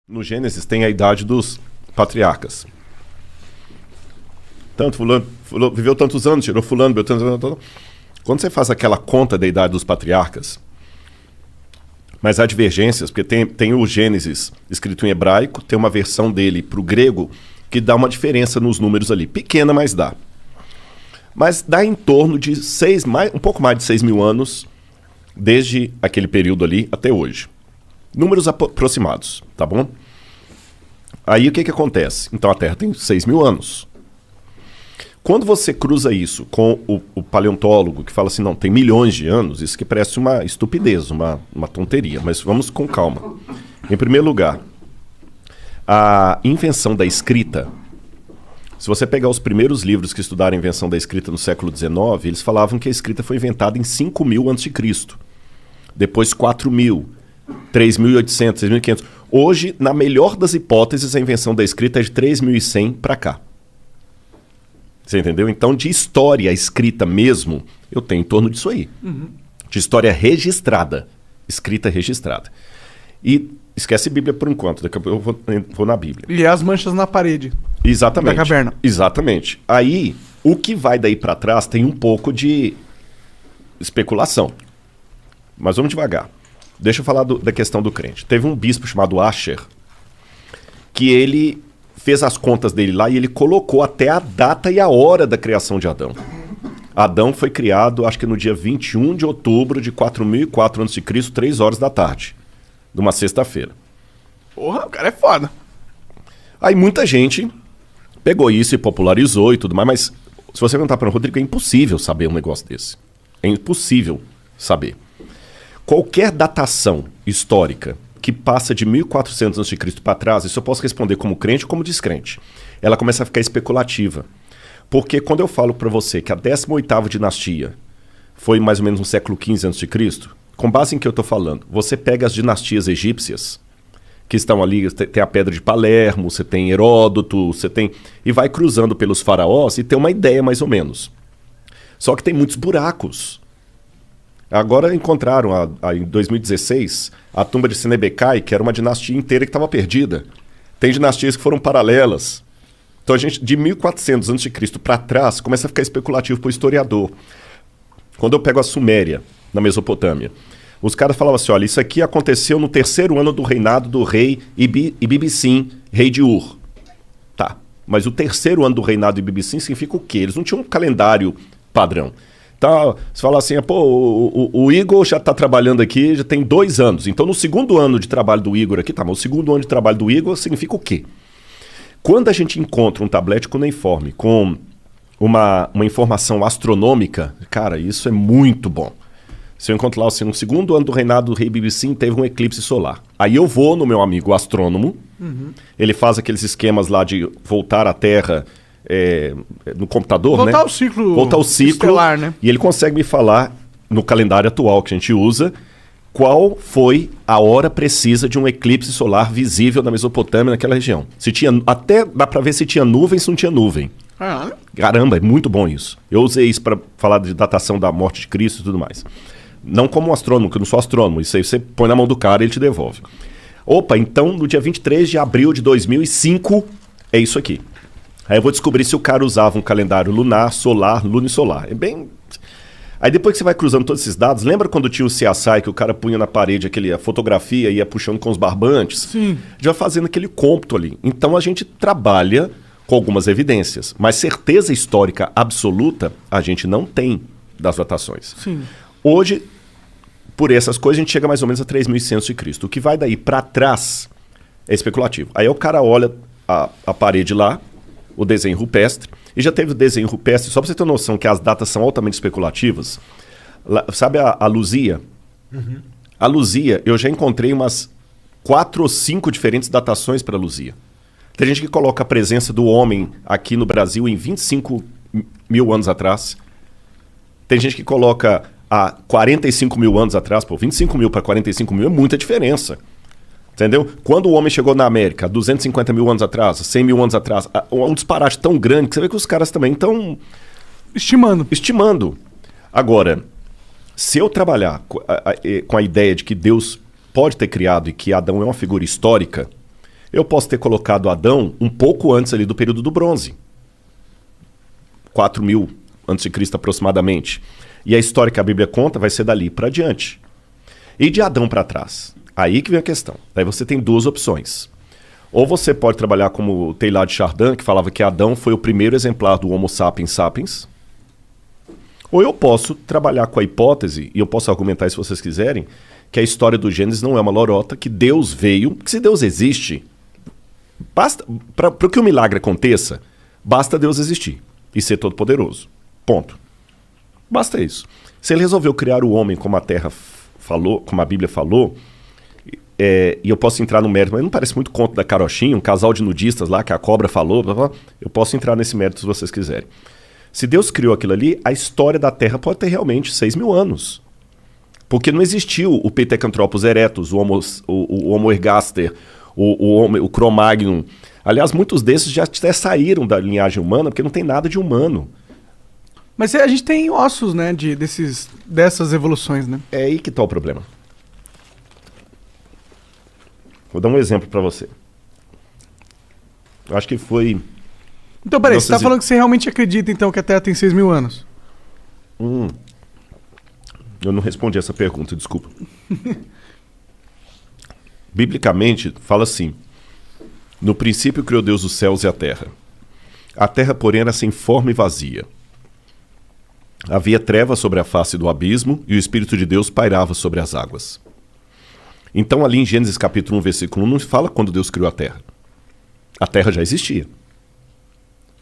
No Gênesis tem a idade dos patriarcas. Tanto fulano viveu tantos anos, tirou fulano, viveu tantos anos. Quando você faz aquela conta da idade dos patriarcas, mas há divergências, porque tem o Gênesis escrito em hebraico, tem uma versão dele para o grego que dá uma diferença nos números ali. Pequena, mas dá. Mas dá em torno de um pouco mais de 6 mil anos, desde aquele período ali até hoje. Números aproximados, tá bom? Aí o que acontece? Então a Terra tem 6 mil anos. Quando você cruza isso com o paleontólogo que fala assim, não, tem milhões de anos, isso que parece uma estupidez, uma tonteria, mas vamos com calma. Em primeiro lugar, a invenção da escrita. Se você pegar os primeiros livros que estudaram a invenção da escrita no século XIX, eles falavam que a escrita foi inventada em 5.000 a.C. Depois 4.000, 3.800, 6.500. Hoje, na melhor das hipóteses, a invenção da escrita é de 3.100 para cá. Você entendeu? Então, de história escrita mesmo, eu tenho em torno disso aí. Uhum. De história registrada. Escrita registrada. E esquece a Bíblia por enquanto, daqui a pouco eu vou na Bíblia. E as manchas na parede. Exatamente. Da caverna. Exatamente. Aí, o que vai daí para trás tem um pouco de especulação. Mas vamos devagar. Deixa eu falar da questão do crente. Teve um bispo chamado Asher, que ele fez as contas dele lá e ele colocou até a data e a hora da criação de Adão. Adão foi criado, acho que no dia 21 de outubro de 4004 a.C., 3 horas da tarde, numa sexta-feira. Porra, o cara é foda. Aí muita gente pegou isso e popularizou e tudo mais, mas se você perguntar para o Rodrigo, é impossível saber um negócio desse. É impossível saber. Qualquer datação histórica que passa de 1400 a.C. para trás, isso eu posso responder como crente ou como descrente. Ela começa a ficar especulativa. Porque quando eu falo para você que a 18ª dinastia foi mais ou menos no século XV a.C., com base em que eu estou falando, você pega as dinastias egípcias, que estão ali, tem a Pedra de Palermo, você tem Heródoto, você tem... E vai cruzando pelos faraós e tem uma ideia mais ou menos. Só que tem muitos buracos. Agora encontraram, em 2016, a tumba de Senebekai, que era uma dinastia inteira que estava perdida. Tem dinastias que foram paralelas. Então a gente, de 1400 a.C. para trás, começa a ficar especulativo para o historiador. Quando eu pego a Suméria, na Mesopotâmia, os caras falavam assim, olha, isso aqui aconteceu no 3º ano do reinado do rei Ibibissim, rei de Ur. Tá, mas o 3º ano do reinado de Ibibissim significa o quê? Eles não tinham um calendário padrão. Então, você fala assim, pô, o Igor já está trabalhando aqui, já tem 2 anos. Então, no 2º ano de trabalho do Igor aqui, tá, mas o 2º ano de trabalho do Igor significa o quê? Quando a gente encontra um tablete cuneiforme com uma informação astronômica, cara, isso é muito bom. Se eu encontro lá assim, no 2º ano do reinado do rei Ibibissim, teve um eclipse solar. Aí eu vou no meu amigo astrônomo, ele faz aqueles esquemas lá de voltar à Terra... no computador, voltar ao ciclo estelar, né? E ele consegue me falar, no calendário atual que a gente usa, qual foi a hora precisa de um eclipse solar visível na Mesopotâmia, naquela região. Se tinha, até dá para ver se tinha nuvem, se não tinha nuvem. Caramba, é muito bom isso. Eu usei isso para falar de datação da morte de Cristo e tudo mais. Não como um astrônomo, que eu não sou astrônomo. Isso aí você põe na mão do cara e ele te devolve. Opa, então no dia 23 de abril de 2005, é isso aqui. Aí eu vou descobrir se o cara usava um calendário lunar, solar, lunisolar. É bem... Aí depois que você vai cruzando todos esses dados, lembra quando tinha o CSI que o cara punha na parede a fotografia e ia puxando com os barbantes? Sim. Já fazendo aquele cômputo ali. Então a gente trabalha com algumas evidências, mas certeza histórica absoluta a gente não tem das datações. Sim. Hoje, por essas coisas, a gente chega mais ou menos a 3.100 a.C. O que vai daí para trás é especulativo. Aí o cara olha a parede lá, o desenho rupestre, e já teve o desenho rupestre, só para você ter noção que as datas são altamente especulativas. Sabe a Luzia? Uhum. A Luzia, eu já encontrei umas 4 ou 5 diferentes datações para a Luzia. Tem gente que coloca a presença do homem aqui no Brasil em 25 mil anos atrás. Tem gente que coloca há 45 mil anos atrás. Pô, 25 mil para 45 mil é muita diferença. Entendeu? Quando o homem chegou na América, 250 mil anos atrás, 100 mil anos atrás, um disparate tão grande que você vê que os caras também estão... Estimando. Agora, se eu trabalhar com a ideia de que Deus pode ter criado e que Adão é uma figura histórica, Eu posso ter colocado Adão um pouco antes ali do período do bronze. 4.000 a.C. aproximadamente. E a história que a Bíblia conta vai ser dali para adiante. E de Adão para trás? Aí que vem a questão. Daí você tem duas opções. Ou você pode trabalhar como o Teilhard de Chardin, que falava que Adão foi o primeiro exemplar do Homo sapiens sapiens. Ou eu posso trabalhar com a hipótese, e eu posso argumentar se vocês quiserem, que a história do Gênesis não é uma lorota, que Deus veio, que se Deus existe, basta para que o milagre aconteça, basta Deus existir e ser todo-poderoso. Ponto. Basta isso. Se ele resolveu criar o homem como a Terra falou, como a Bíblia falou, e eu posso entrar no mérito, mas não parece muito conto da carochinha, um casal de nudistas lá que a cobra falou, blá, blá, eu posso entrar nesse mérito se vocês quiserem. Se Deus criou aquilo ali, a história da Terra pode ter realmente 6.000 anos. Porque não existiu o Pithecanthropus erectus, o Homo ergaster, o Cro-Magnon. Aliás, muitos desses já até saíram da linhagem humana, porque não tem nada de humano. Mas a gente tem ossos, né, dessas evoluções, né? É aí que está o problema. Vou dar um exemplo para você. Eu acho que foi... Então, peraí, você tá falando que você realmente acredita, então, que a Terra tem 6.000 anos? Eu não respondi essa pergunta, desculpa. Biblicamente, fala assim: no princípio criou Deus os céus e a terra. A terra, porém, era sem forma e vazia. Havia trevas sobre a face do abismo e o Espírito de Deus pairava sobre as águas. Então, ali em Gênesis capítulo 1, versículo 1, não fala quando Deus criou a terra. A terra já existia.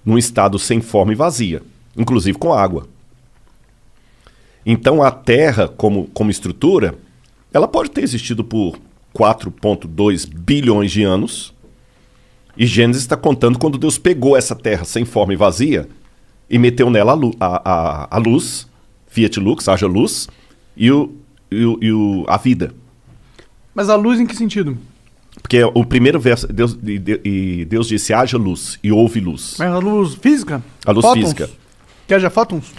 Num estado sem forma e vazia, inclusive com água. Então a Terra, como estrutura, ela pode ter existido por 4,2 bilhões de anos, e Gênesis está contando quando Deus pegou essa Terra sem forma e vazia e meteu nela a luz, fiat lux, haja luz, e a vida. Mas a luz em que sentido? Porque o primeiro verso, Deus disse, haja luz, e houve luz. Mas a luz física? A luz fótons? física. Que haja fótons?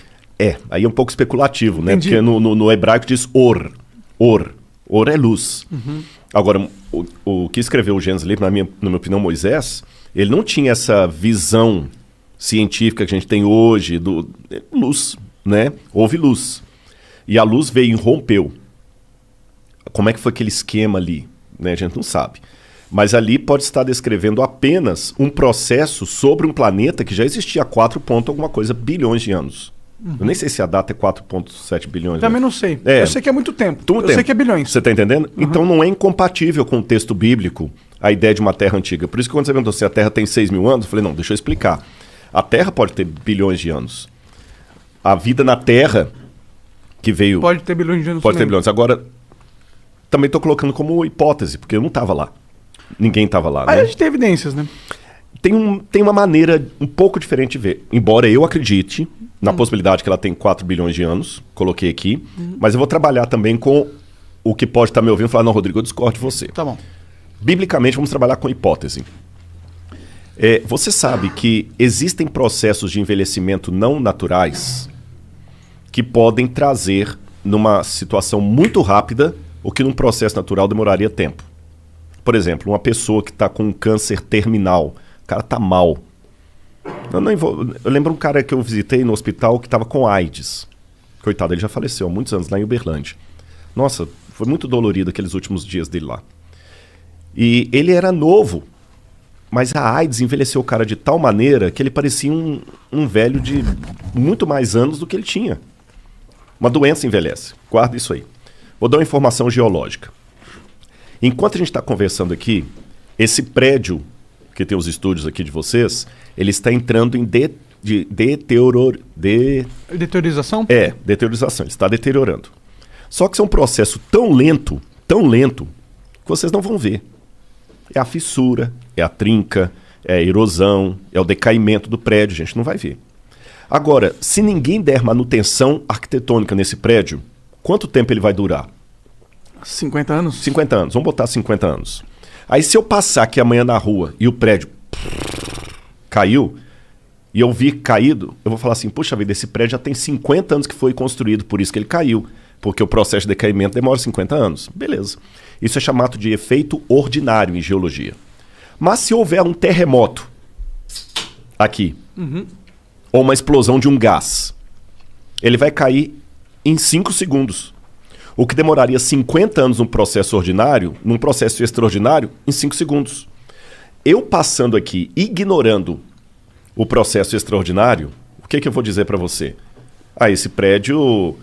Aí é um pouco especulativo, né? Entendi. Porque no hebraico diz or. Or é luz. Uhum. Agora, o que escreveu o Gênesis ali, na minha opinião, Moisés, ele não tinha essa visão científica que a gente tem hoje, luz, né? Houve luz. E a luz veio e rompeu. Como é que foi aquele esquema ali? Né? A gente não sabe. Mas ali pode estar descrevendo apenas um processo sobre um planeta que já existia há 4 alguma coisa bilhões de anos. Eu nem sei se a data é 4,7 bilhões. Também né? não sei. Eu sei que é muito tempo. Sei que é bilhões. Você está entendendo? Então não é incompatível com o texto bíblico a ideia de uma Terra antiga. Por isso que quando você perguntou se a Terra tem 6.000 anos, eu falei, não, deixa eu explicar. A Terra pode ter bilhões de anos. A vida na Terra que veio... Pode ter bilhões de anos. Pode ter bilhões. Agora, também estou colocando como hipótese, porque eu não estava lá. Ninguém estava lá. Aí né? a gente tem evidências, né? Tem uma maneira um pouco diferente de ver. Embora eu acredite na possibilidade que ela tem 4 bilhões de anos, coloquei aqui, mas eu vou trabalhar também com o que pode estar me ouvindo e falar, não, Rodrigo, eu discordo de você. Tá bom. Biblicamente, vamos trabalhar com hipótese. Você sabe que existem processos de envelhecimento não naturais que podem trazer, numa situação muito rápida, o que num processo natural demoraria tempo. Por exemplo, uma pessoa que está com um câncer terminal, o cara está mal. Eu lembro um cara que eu visitei no hospital que estava com AIDS. Coitado, ele já faleceu há muitos anos lá em Uberlândia. Nossa, foi muito dolorido aqueles últimos dias dele lá. E ele era novo, mas a AIDS envelheceu o cara de tal maneira que ele parecia um velho de muito mais anos do que ele tinha. Uma doença envelhece. Guarda isso aí. Vou dar uma informação geológica. Enquanto a gente está conversando aqui, esse prédio, que tem os estúdios aqui de vocês, ele está entrando em Deteriorização? Deteriorização. Ele está deteriorando. Só que isso é um processo tão lento, que vocês não vão ver. É a fissura, é a trinca, é a erosão, é o decaimento do prédio, a gente não vai ver. Agora, se ninguém der manutenção arquitetônica nesse prédio, quanto tempo ele vai durar? 50 anos? 50 anos, vamos botar 50 anos. Aí se eu passar aqui amanhã na rua e o prédio caiu, e eu vi caído, eu vou falar assim, puxa vida, esse prédio já tem 50 anos que foi construído, por isso que ele caiu. Porque o processo de decaimento demora 50 anos. Beleza. Isso é chamado de efeito ordinário em geologia. Mas se houver um terremoto aqui, ou uma explosão de um gás, ele vai cair em 5 segundos. O que demoraria 50 anos num processo ordinário, num processo extraordinário, em 5 segundos. Eu passando aqui, ignorando o processo extraordinário, o que eu vou dizer para você? Esse prédio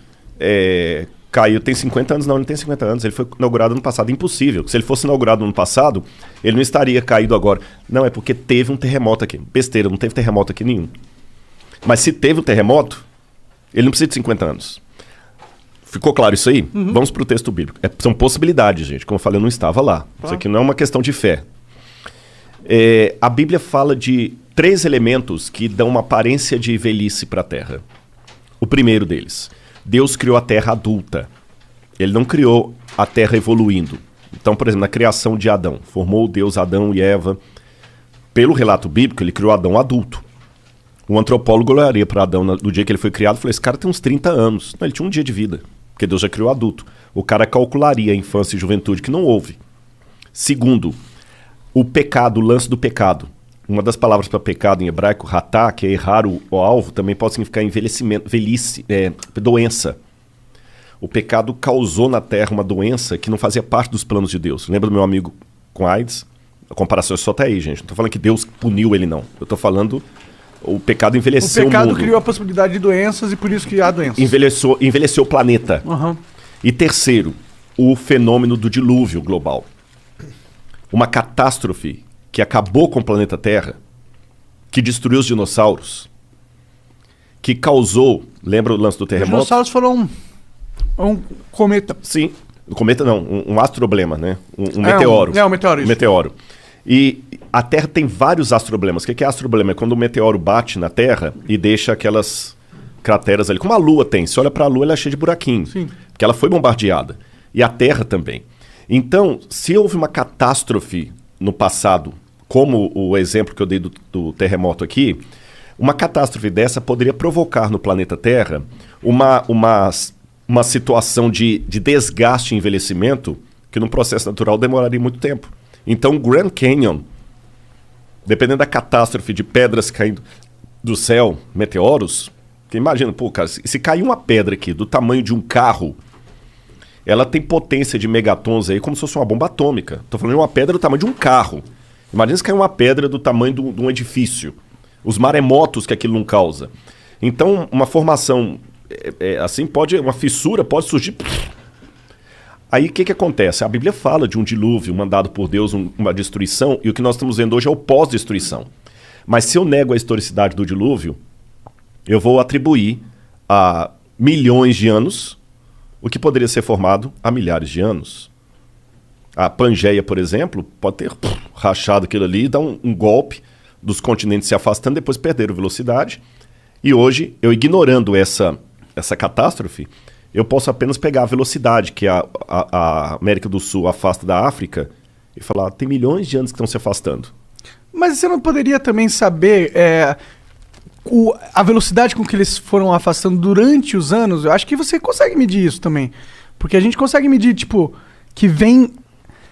caiu, tem 50 anos? Não, ele não tem 50 anos, ele foi inaugurado no passado. Impossível. Se ele fosse inaugurado no passado, ele não estaria caído agora. Não, é porque teve um terremoto aqui. Besteira, não teve terremoto aqui nenhum. Mas se teve um terremoto, ele não precisa de 50 anos. Ficou claro isso aí? Vamos para o texto bíblico. São possibilidades, gente. Como eu falei, eu não estava lá. Isso aqui não é uma questão de fé. A Bíblia fala de 3 elementos que dão uma aparência de velhice para a Terra. O primeiro deles, Deus criou a Terra adulta. Ele não criou a Terra evoluindo. Então, por exemplo, na criação de Adão, formou Deus Adão e Eva. Pelo relato bíblico, ele criou Adão adulto. O antropólogo olharia para Adão no dia que ele foi criado e falou, esse cara tem uns 30 anos. Não, ele tinha um dia de vida, porque Deus já criou adulto. O cara calcularia a infância e juventude, que não houve. Segundo, o pecado, o lance do pecado. Uma das palavras para pecado em hebraico, ratá, que é errar o alvo, também pode significar envelhecimento, velhice, doença. O pecado causou na Terra uma doença que não fazia parte dos planos de Deus. Lembra do meu amigo com AIDS? A comparação é só até aí, gente. Não estou falando que Deus puniu ele, não. Eu estou falando... O pecado envelheceu o mundo. O pecado criou a possibilidade de doenças e por isso que há doenças. Envelheceu o planeta. E terceiro, o fenômeno do dilúvio global. Uma catástrofe que acabou com o planeta Terra, que destruiu os dinossauros, que causou... Lembra o lance do terremoto? Os dinossauros foram um cometa. Sim, um cometa não, um astroblema, né? Um meteoro. Um meteoro, isso. Meteoro. E a Terra tem vários astroblemas. O que é astroblema? É quando o meteoro bate na Terra e deixa aquelas crateras ali. Como a Lua tem. Se olha para a Lua, ela é cheia de buraquinhos. Sim. Porque ela foi bombardeada. E a Terra também. Então, se houve uma catástrofe no passado, como o exemplo que eu dei do terremoto aqui, uma catástrofe dessa poderia provocar no planeta Terra uma situação de desgaste e envelhecimento que num processo natural demoraria muito tempo. Então, o Grand Canyon, dependendo da catástrofe de pedras caindo do céu, meteoros, que imagina, pô, cara, se cair uma pedra aqui do tamanho de um carro, ela tem potência de megatons aí como se fosse uma bomba atômica. Tô falando de uma pedra do tamanho de um carro. Imagina se cair uma pedra do tamanho de um edifício. Os maremotos que aquilo não causa. Então, uma formação assim uma fissura pode surgir... Aí o que acontece? A Bíblia fala de um dilúvio mandado por Deus, uma destruição, e o que nós estamos vendo hoje é o pós-destruição. Mas se eu nego a historicidade do dilúvio, eu vou atribuir a milhões de anos o que poderia ser formado há milhares de anos. A Pangeia, por exemplo, pode ter rachado aquilo ali, dar um golpe dos continentes se afastando, depois perderam velocidade. E hoje, eu ignorando essa catástrofe, eu posso apenas pegar a velocidade que a América do Sul afasta da África e falar, tem milhões de anos que estão se afastando. Mas você não poderia também saber a velocidade com que eles foram afastando durante os anos? Eu acho que você consegue medir isso também. Porque a gente consegue medir, tipo, que vem...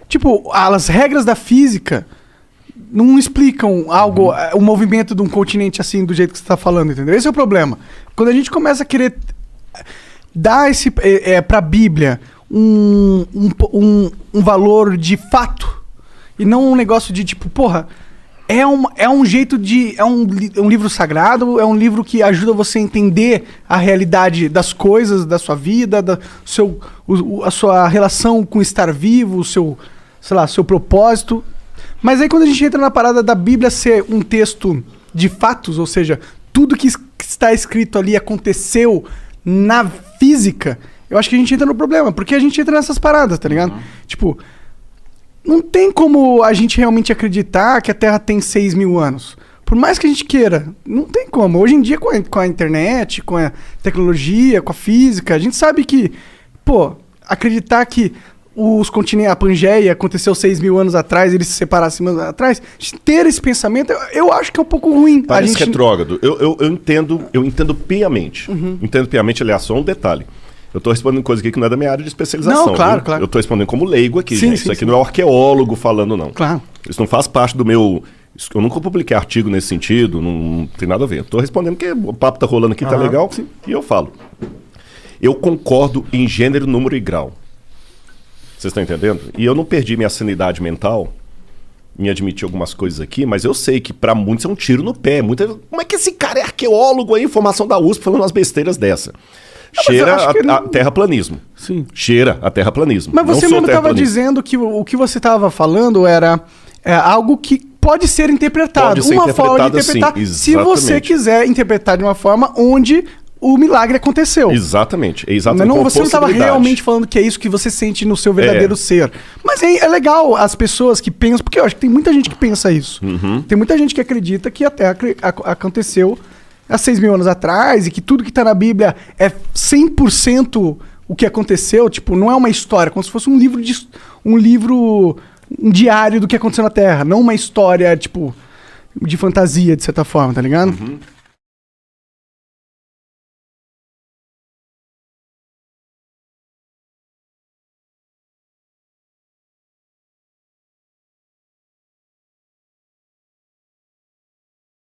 Tipo, as regras da física não explicam algo, o movimento de um continente assim, do jeito que você está falando, entendeu? Esse é o problema. Quando a gente começa a querer... dá para a Bíblia um valor de fato e não um negócio de tipo, porra, é um jeito de... É um livro sagrado, é um livro que ajuda você a entender a realidade das coisas, da sua vida, a sua relação com estar vivo, o seu, sei lá, seu propósito. Mas aí quando a gente entra na parada da Bíblia ser um texto de fatos, ou seja, tudo que está escrito ali aconteceu na física, eu acho que a gente entra no problema, porque a gente entra nessas paradas, tá ligado? Tipo, não tem como a gente realmente acreditar que a Terra tem 6 mil anos. Por mais que a gente queira, não tem como. Hoje em dia, com a internet, com a tecnologia, com a física, a gente sabe que, pô, acreditar que os continentes, a Pangeia aconteceu 6 mil anos atrás, eles se separaram 6 mil anos atrás, ter esse pensamento, eu acho que é um pouco ruim. Parece retrógrado. Eu entendo piamente. Entendo piamente, aliás, só um detalhe. Eu estou respondendo coisa aqui que não é da minha área de especialização. Não, claro, viu? claro. Eu estou respondendo como leigo aqui, sim, gente. sim, Isso aqui sim. não é um arqueólogo falando, não. Claro. Isso não faz parte do meu... Eu nunca publiquei artigo nesse sentido, não tem nada a ver. Eu tô respondendo porque o papo tá rolando aqui, tá legal, e eu falo. Eu concordo em gênero, número e grau. Vocês estão entendendo? E eu não perdi minha sanidade mental em admitir algumas coisas aqui, mas eu sei que pra muitos é um tiro no pé. Como é que esse cara é arqueólogo aí, formação da USP, falando umas besteiras dessa? Cheira a terraplanismo. Sim. Cheira a terraplanismo. Mas você mesmo estava dizendo que o que você estava falando era algo que pode ser interpretado. Pode ser uma forma de interpretar, sim, se você quiser interpretar de uma forma onde o milagre aconteceu. Exatamente. Exatamente. Mas você não estava realmente falando que é isso que você sente no seu verdadeiro ser. Mas é legal as pessoas que pensam, porque eu acho que tem muita gente que pensa isso. Tem muita gente que acredita que a Terra aconteceu há 6.000 anos atrás e que tudo que está na Bíblia é 100% o que aconteceu. Tipo, não é uma história, como se fosse um diário do que aconteceu na Terra, não uma história, tipo, de fantasia, de certa forma, tá ligado?